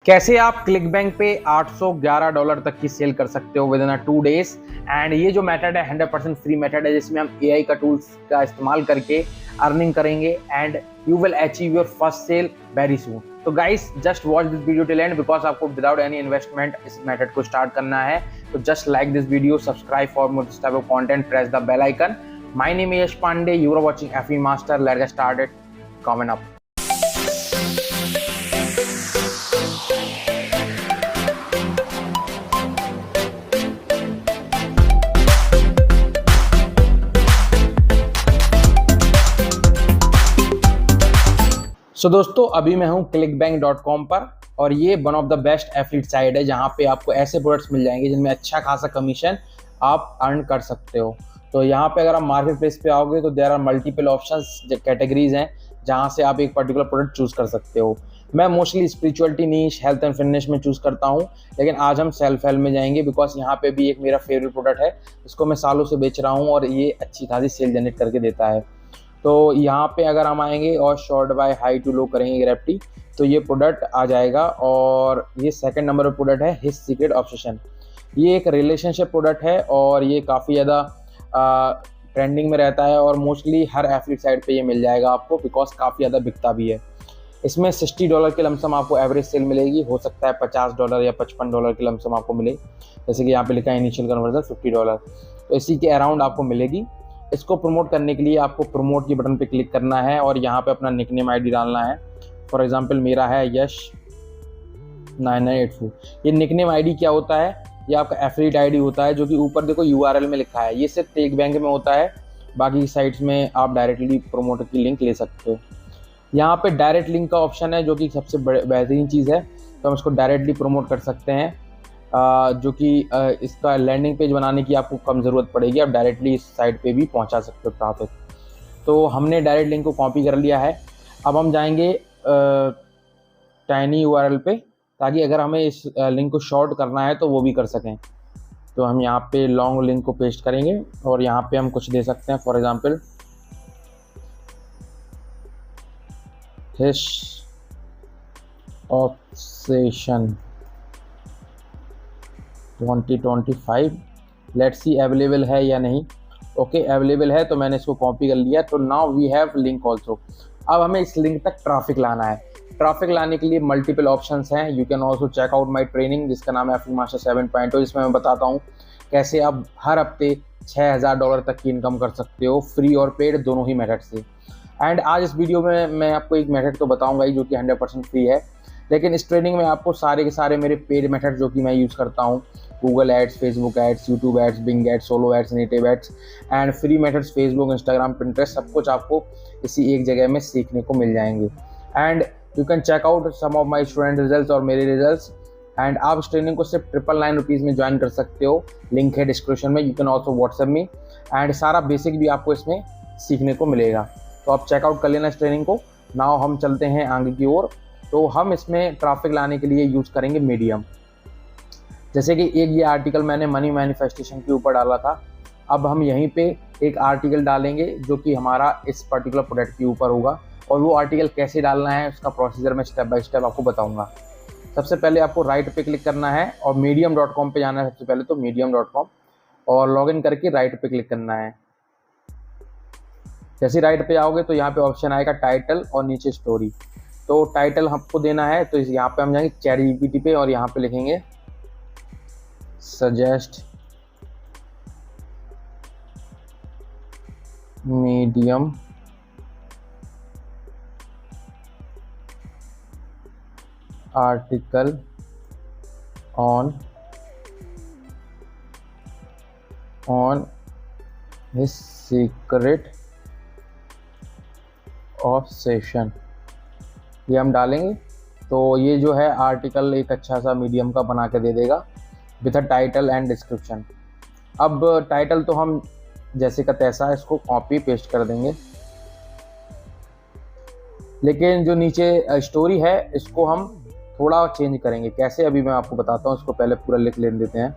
कैसे आप click bank पे $811 तक की सेल कर सकते हो विद इन 2 डेज। एंड ये जो मेथड है 100% फ्री मेथड है, जिसमें हम एआई का टूल्स का इस्तेमाल करके अर्निंग करेंगे and you will achieve your first sale very soon. तो guys just watch this video till end because आपको विदाउट एनी इन्वेस्टमेंट इस मेथड को स्टार्ट करना है। तो just like this video, subscribe for more this type of content, press the bell icon. My name is Yash Pandey, you are watching FE master. Let's get started. Comment up. So दोस्तों, अभी मैं हूँ clickbank.com पर और ये one of the best affiliate site है जहाँ पे आपको ऐसे प्रोडक्ट्स मिल जाएंगे जिनमें अच्छा खासा कमीशन आप अर्न कर सकते हो। तो यहाँ पे अगर आप मार्केट प्लेस पे आओगे तो there are multiple options, categories हैं जहाँ से आप एक पर्टिकुलर प्रोडक्ट चूज कर सकते हो। मैं mostly spirituality, niche, health and fitness में चूज करता हूँ, लेकिन आज हम सेल्फ हेल्प में जाएंगे बिकॉज यहाँ पे भी एक मेरा फेवरेट प्रोडक्ट है, इसको मैं सालों से बेच रहा हूँ और ये अच्छी खासी सेल जनरेट करके देता है। तो यहाँ पे अगर हम आएंगे और short by high to low करेंगे ग्रेविटी, तो ये प्रोडक्ट आ जाएगा और ये सेकंड नंबर पर प्रोडक्ट है हिज सीक्रेट ऑब्सेशन। ये एक रिलेशनशिप प्रोडक्ट है और ये काफ़ी ज़्यादा ट्रेंडिंग में रहता है और मोस्टली हर एफिलिएट साइट पे ये मिल जाएगा आपको बिकॉज काफ़ी ज़्यादा बिकता भी है। इसमें $60 की लमसम आपको एवरेज सेल मिलेगी, हो सकता है $50 या $55 की लमसम आपको मिले, जैसे कि यहाँ पे लिखा है इनिशियल कन्वर्जन $50, तो इसी के अराउंड आपको मिलेगी। इसको प्रमोट करने के लिए आपको प्रमोट के बटन पे क्लिक करना है और यहाँ पे अपना निकनेम आईडी डालना है। फॉर एग्जांपल मेरा है यश 9984। ये निकनेम आईडी क्या होता है? ये आपका एफिलिएट आईडी होता है, जो कि ऊपर देखो यूआरएल में लिखा है। ये सिर्फ क्लिक बैंक में होता है, बाकी साइट्स में आप डायरेक्टली प्रमोटर की लिंक ले सकते हो। यहाँ पे डायरेक्ट लिंक का ऑप्शन है जो कि सबसे बेहतरीन चीज़ है, तो हम इसको डायरेक्टली प्रमोट कर सकते हैं, जो कि इसका लैंडिंग पेज बनाने की आपको कम ज़रूरत पड़ेगी, आप डायरेक्टली इस साइट पे भी पहुंचा सकते हो ट्रैफिक। तो हमने डायरेक्ट लिंक को कॉपी कर लिया है। अब हम जाएंगे टाइनी यूआरएल पे, ताकि अगर हमें इस लिंक को शॉर्ट करना है तो वो भी कर सकें। तो हम यहाँ पे लॉन्ग लिंक को पेस्ट करेंगे और यहाँ पे हम कुछ दे सकते हैं, for example his obsession 2025। Let's see available है या नहीं। ओके, अवेलेबल है, तो मैंने इसको कॉपी कर लिया। तो now we have link also. अब हमें इस लिंक तक ट्रैफिक लाना है। ट्रैफिक लाने के लिए मल्टीपल ऑप्शंस हैं। You can also check out my training, जिसका नाम है एफई मास्टर 7.0, जिसमें मैं बताता हूँ कैसे आप हर हफ्ते $6000 तक की इनकम कर सकते हो, फ्री और पेड दोनों ही मेथड से। एंड आज इस वीडियो में मैं आपको एक मेथड तो बताऊंगा ही जो कि 100% फ्री है, लेकिन इस ट्रेनिंग में आपको सारे के सारे मेरे पेड मेथड जो कि मैं यूज़ करता हूँ, Google ads, Facebook ads, YouTube ads, Bing ads, solo ads, native ads and free methods Facebook, Instagram, Pinterest, सब कुछ आपको इसी एक जगह में सीखने को मिल जाएंगे। And you can check out some of my student results और मेरे रिजल्ट्स। एंड आप इस ट्रेनिंग को सिर्फ 999 रुपीज़ में ज्वाइन कर सकते हो, लिंक है डिस्क्रिप्शन में। You can also WhatsApp me and सारा बेसिक भी आपको इसमें सीखने को मिलेगा। तो आप चेकआउट कर लेना इस ट्रेनिंग को। नाउ हम चलते हैं आगे की ओर। तो हम इसमें ट्रैफिक लाने के लिए यूज़ करेंगे मीडियम। जैसे कि एक ये आर्टिकल मैंने मनी मैनिफेस्टेशन के ऊपर डाला था, अब हम यहीं पे एक आर्टिकल डालेंगे जो कि हमारा इस पर्टिकुलर प्रोडक्ट के ऊपर होगा, और वो आर्टिकल कैसे डालना है उसका प्रोसीजर मैं स्टेप बाय स्टेप आपको बताऊंगा। सबसे पहले आपको राइट पे क्लिक करना है और medium.com पे जाना है। सबसे पहले तो medium.com और लॉगिन करके राइट पे क्लिक करना है। जैसे राइट पे आओगे तो यहाँ पे ऑप्शन आएगा टाइटल और नीचे स्टोरी। तो टाइटल हमको देना है, तो यहाँ पे हम जाएंगे चैट जीपीटी पे और यहाँ पे लिखेंगे suggest medium article on his secret obsession, ये हम डालेंगे। तो ये जो है आर्टिकल एक अच्छा सा मीडियम का बना के दे देगा with a title and description. अब टाइटल तो हम जैसे का तैसा इसको कॉपी पेस्ट कर देंगे, लेकिन जो नीचे स्टोरी है इसको हम थोड़ा चेंज करेंगे। कैसे, अभी मैं आपको बताता हूँ। इसको पहले पूरा लिख ले देते हैं।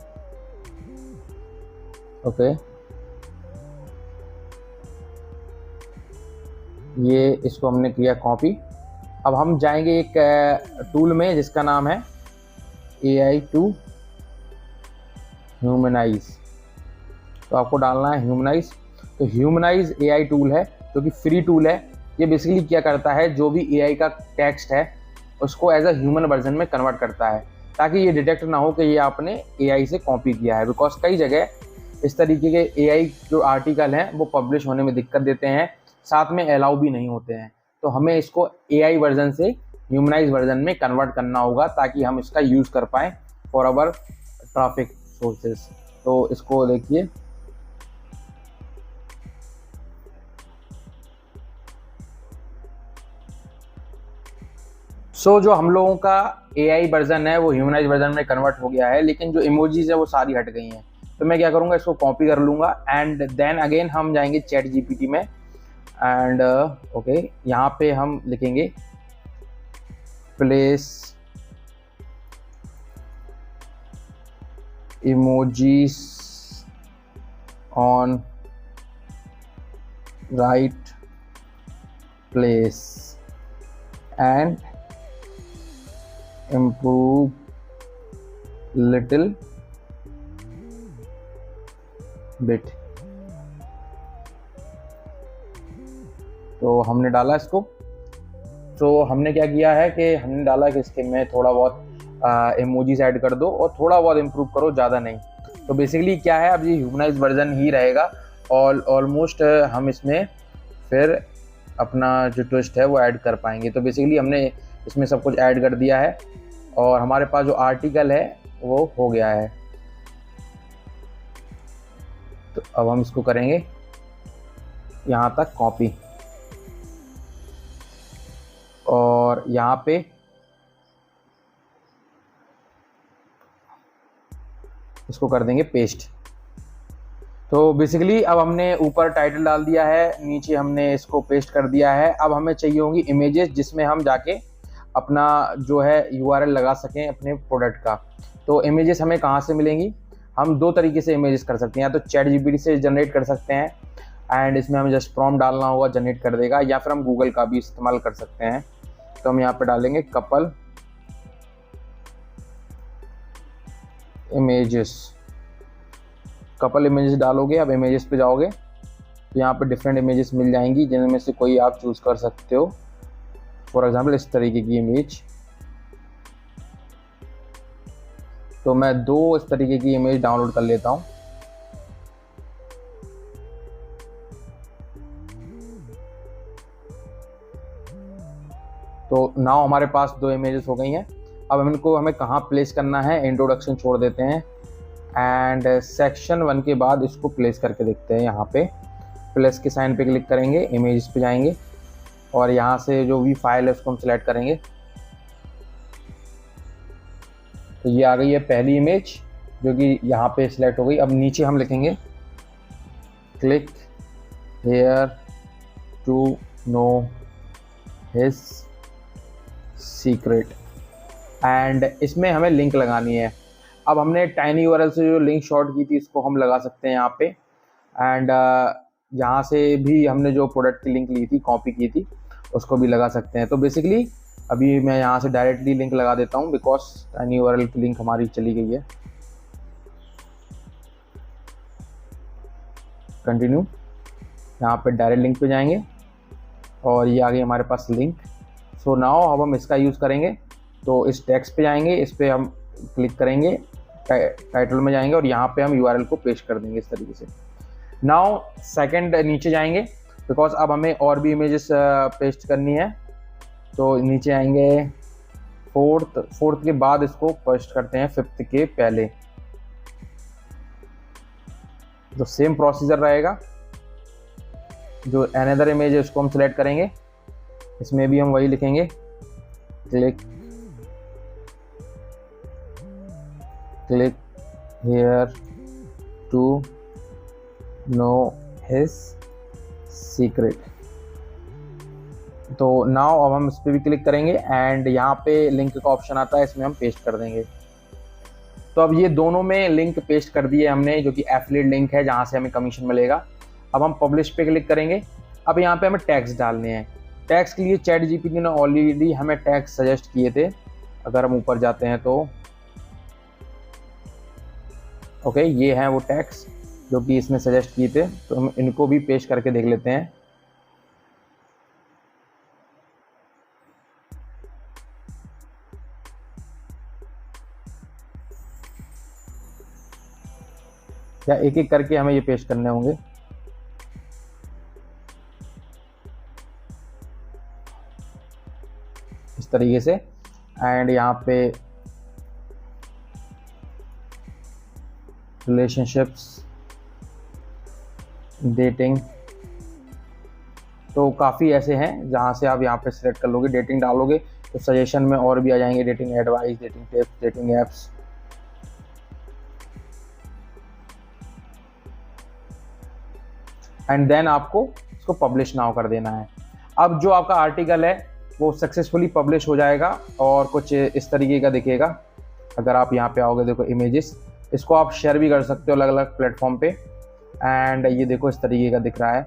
ओके, ये इसको हमने किया कॉपी। अब हम जाएंगे एक टूल में जिसका नाम है AI टू ह्यूमनाइज, तो आपको डालना है ह्यूमनाइज। तो ह्यूमनाइज AI टूल है जो कि फ्री टूल है। ये बेसिकली क्या करता है, जो भी AI का टेक्स्ट है उसको एज अ ह्यूमन वर्जन में कन्वर्ट करता है, ताकि ये डिटेक्ट ना हो कि ये आपने AI से कॉपी किया है। बिकॉज कई जगह इस तरीके के AI जो आर्टिकल हैं वो पब्लिश होने में दिक्कत देते हैं, साथ में अलाउ भी नहीं होते हैं। तो हमें इसको AI वर्जन से ह्यूमनाइज वर्जन में कन्वर्ट करना होगा, ताकि हम इसका यूज़ कर पाएँ फॉर आवर ट्रैफिक सोर्सेज। तो इसको देखिए, जो हम लोगों का AI वर्जन है वो ह्यूमनाइज वर्जन में कन्वर्ट हो गया है, लेकिन जो इमोजीज है वो सारी हट गई हैं। तो मैं क्या करूँगा, इसको कॉपी कर लूँगा एंड देन अगेन हम जाएंगे चैट GPT में एंड ओके, यहाँ पे हम लिखेंगे place emojis on right place and improve little bit। तो हमने डाला इसको। तो हमने क्या किया है कि हमने डाला कि इसके में थोड़ा बहुत इमोजीज ऐड कर दो और थोड़ा बहुत इम्प्रूव करो, ज़्यादा नहीं। तो बेसिकली क्या है, अब ये ह्यूमनाइज वर्जन ही रहेगा। ऑलमोस्ट हम इसमें फिर अपना जो ट्विस्ट है वो ऐड कर पाएंगे। तो बेसिकली हमने इसमें सब कुछ ऐड कर दिया है और हमारे पास जो आर्टिकल है वो हो गया है। तो अब हम इसको करेंगे यहाँ तक कॉपी और यहाँ पे इसको कर देंगे पेस्ट। तो बेसिकली अब हमने ऊपर टाइटल डाल दिया है, नीचे हमने इसको पेस्ट कर दिया है। अब हमें चाहिए होंगी इमेजेस जिसमें हम जाके अपना जो है URL लगा सकें अपने प्रोडक्ट का। तो इमेजेस हमें कहाँ से मिलेंगी, हम दो तरीके से इमेजेस कर सकते हैं। या तो चैट GPT से जनरेट कर सकते हैं एंड इसमें हमें जस्ट प्रॉम्प्ट डालना होगा, जनरेट कर देगा, या फिर हम गूगल का भी इस्तेमाल कर सकते हैं। तो हम यहाँ पे डालेंगे कपल इमेजेस। कपल इमेजेस डालोगे, अब इमेजेस पे जाओगे तो यहाँ पे डिफरेंट इमेजेस मिल जाएंगी, जिनमें से कोई आप चूज कर सकते हो। फॉर एग्जाम्पल इस तरीके की इमेज, तो मैं 2 इस तरीके की इमेज डाउनलोड कर लेता हूँ। तो नाउ हमारे पास 2 इमेजेस हो गई हैं। अब इनको हमें कहाँ प्लेस करना है, इंट्रोडक्शन छोड़ देते हैं एंड सेक्शन 1 के बाद इसको प्लेस करके देखते हैं। यहाँ पे प्लस के साइन पे क्लिक करेंगे, इमेजेस पे जाएंगे और यहाँ से जो भी फाइल है उसको हम सिलेक्ट करेंगे। तो ये आ गई है पहली इमेज जो कि यहाँ पे सिलेक्ट हो गई। अब नीचे हम लिखेंगे click here to know his secret and इसमें हमें लिंक लगानी है। अब हमने टाइनी यूआरएल से जो लिंक शॉर्ट की थी इसको हम लगा सकते हैं यहाँ पे एंड यहाँ से भी हमने जो प्रोडक्ट की लिंक ली थी, कॉपी की थी, उसको भी लगा सकते हैं। तो बेसिकली अभी मैं यहाँ से डायरेक्टली लिंक लगा देता हूँ बिकॉज टाइनी यूआरएल की लिंक हमारी चली गई है। कंटिन्यू, यहाँ पे डायरेक्ट लिंक पे जाएंगे और ये आ गई हमारे पास लिंक। सो नाउ अब हम इसका यूज़ करेंगे। तो इस टेक्स्ट पे जाएंगे, इस पे हम क्लिक करेंगे, टाइटल में जाएंगे और यहाँ पे हम यूआरएल को पेस्ट कर देंगे इस तरीके से। नाउ सेकंड नीचे जाएंगे बिकॉज अब हमें और भी इमेजेस पेस्ट करनी है। तो नीचे आएंगे, फोर्थ के बाद इसको पेस्ट करते हैं 5th के पहले। तो सेम प्रोसीजर रहेगा। जो अनदर इमेज है उसको हम सिलेक्ट करेंगे, इसमें भी हम वही लिखेंगे click here to know his secret. तो नाउ अब हम इस पर भी क्लिक करेंगे एंड यहाँ पे लिंक का ऑप्शन आता है, इसमें हम पेस्ट कर देंगे। तो अब ये दोनों में लिंक पेस्ट कर दिए हमने, जो कि एफिलिएट लिंक है जहाँ से हमें कमीशन मिलेगा। अब हम पब्लिश पे क्लिक करेंगे। अब यहाँ पे हमें टैग्स डालने हैं। टैग्स के लिए चैट जीपीटी ने ऑलरेडी हमें टैग्स सजेस्ट किए थे। अगर हम ऊपर जाते हैं तो ओके, ये हैं वो टैग्स जो कि इसने सजेस्ट किए थे, तो हम इनको भी पेश करके देख लेते हैं। या एक एक करके हमें ये पेश करने होंगे। इस तरीके से। एंड यहाँ पे रिलेशनशिप्स, डेटिंग, तो काफ़ी ऐसे हैं जहाँ से आप यहाँ पे सिलेक्ट कर लोगे, डेटिंग डालोगे तो सजेशन में और भी आ जाएंगे, dating advice, dating tips, dating apps. And then आपको इसको पब्लिश नाउ कर देना है। अब जो आपका आर्टिकल है वो सक्सेसफुली पब्लिश हो जाएगा और कुछ इस तरीके का दिखेगा। अगर आप यहाँ पे आओगे, देखो इमेजेस, इसको आप शेयर भी कर सकते हो अलग अलग प्लेटफॉर्म पे। एंड ये देखो इस तरीके का दिख रहा है।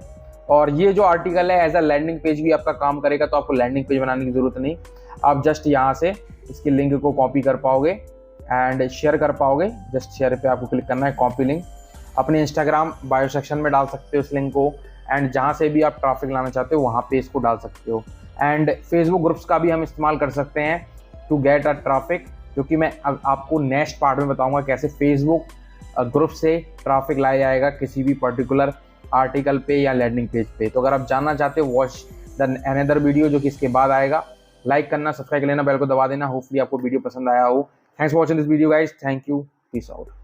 और ये जो आर्टिकल है एज अ लैंडिंग पेज भी आपका काम करेगा, तो आपको लैंडिंग पेज बनाने की ज़रूरत नहीं। आप जस्ट यहाँ से इसकी लिंक को कॉपी कर पाओगे एंड शेयर कर पाओगे। जस्ट शेयर पे आपको क्लिक करना है, कॉपी लिंक, अपने इंस्टाग्राम बायो सेक्शन में डाल सकते हो इस लिंक को। एंड जहाँ से भी आप ट्रैफिक लाना चाहते हो वहाँ पे इसको डाल सकते हो। एंड फेसबुक ग्रुप्स का भी हम इस्तेमाल कर सकते हैं टू गेट अ ट्रैफिक, जो कि मैं आपको नेक्स्ट पार्ट में बताऊंगा कैसे फेसबुक ग्रुप से ट्रैफिक लाया जाएगा किसी भी पर्टिकुलर आर्टिकल पे या लैंडिंग पेज पे। तो अगर आप जानना चाहते हो, वॉच द अनदर वीडियो जो कि इसके बाद आएगा। लाइक करना, सब्सक्राइब कर लेना, बेल को दबा देना। होपफुली आपको वीडियो पसंद आया हो। Thanks for watching this video guys, thank you, peace out.